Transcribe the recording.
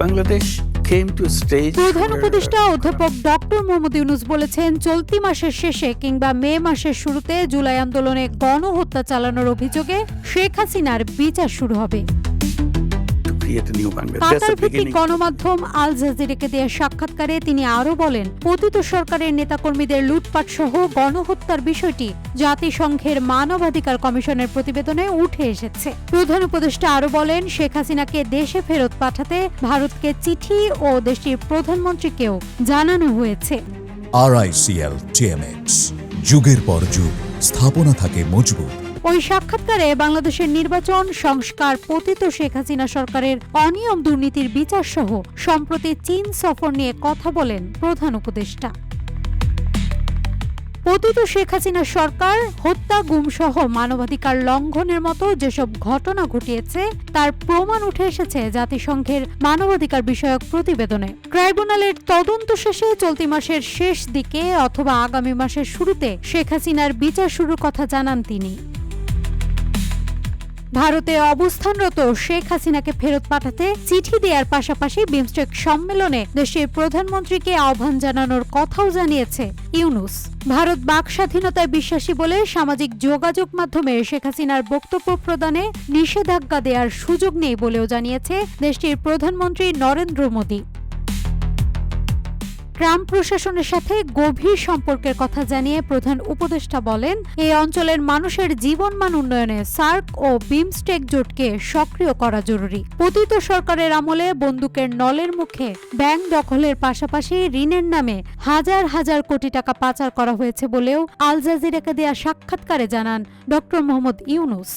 Bangladesh came to a stage প্রধান উপদেষ্টা অধ্যাপক ডক্টর মোহাম্মদ ইউনূস বলেছেন, চলতি মাসের শেষে কিংবা মে মাসের শুরুতে জুলাই আন্দোলনে গণহত্যা চালানোর অভিযোগে শেখ হাসিনার বিচার শুরু হবে। to create a new Bangladesh. That's Qatar the ভিত্তিক beginning. গণমাধ্যম আল জাজিরাকে দেয়া সাক্ষাৎকারে তিনি আরও বলেন, পতিত সরকারের নেতাকর্মীদের লুটপাট সহ গণহত্যার বিষয়টি জাতিসংঘের মানবাধিকার কমিশনের প্রতিবেদনে উঠে এসেছে। প্রধান উপদেষ্টা আরও বলেন, শেখ হাসিনাকে দেশে ফেরত পাঠাতে ভারতকে চিঠি ও দেশটির প্রধানমন্ত্রীকেও জানানো হয়েছে। RICL TMX, যুগের পর যুগ স্থাপনা থাকে মজবুত। ওই সাক্ষাৎকারে বাংলাদেশের নির্বাচন সংস্কার, পতিত শেখ হাসিনা সরকারের অনিয়ম দুর্নীতির বিচার সহ সম্প্রতি চীন সফর নিয়ে কথা বলেন প্রধান উপদেষ্টা। পতিত শেখ হাসিনা সরকার হত্যা, গুম সহ মানবাধিকার লঙ্ঘনের মতো যেসব ঘটনা ঘটিয়েছে তার প্রমাণ উঠে এসেছে জাতিসংঘের মানবাধিকার বিষয়ক প্রতিবেদনে। ট্রাইব্যুনালের তদন্ত শেষে চলতি মাসের শেষ দিকে অথবা আগামী মাসের শুরুতে শেখ হাসিনার বিচার শুরুর কথা জানান তিনি। ভারতে অবস্থানরত শেখ হাসিনাকে ফেরত পাঠাতে চিঠি দেওয়ার পাশাপাশি বিমস্টেক সম্মেলনে দেশের প্রধানমন্ত্রীকে আহ্বান জানানোর কথাও জানিয়েছে ইউনূস। ভারত বাক স্বাধীনতায় বিশ্বাসী বলে সামাজিক যোগাযোগ মাধ্যমে শেখ হাসিনার বক্তব্য প্রদানে নিষেধাজ্ঞা দেওয়ার সুযোগ নেই বলেও জানিয়েছে দেশটির প্রধানমন্ত্রী নরেন্দ্র মোদী। ট্রাম্প প্রশাসনের সাথে গভীর সম্পর্কের কথা জানিয়ে প্রধান উপদেষ্টা বলেন, এই অঞ্চলের মানুষের জীবনমান উন্নয়নে সার্ক ও বিমস্টেক জোটকে সক্রিয় করা জরুরি। পতিত সরকারের আমলে বন্দুকের নলের মুখে ব্যাংক দখলের পাশাপাশি ঋণের নামে হাজার হাজার কোটি টাকা পাচার করা হয়েছে বলেও আল জাজিরাকে দেয়া সাক্ষাৎকারে জানান ডক্টর মোহাম্মদ ইউনূস।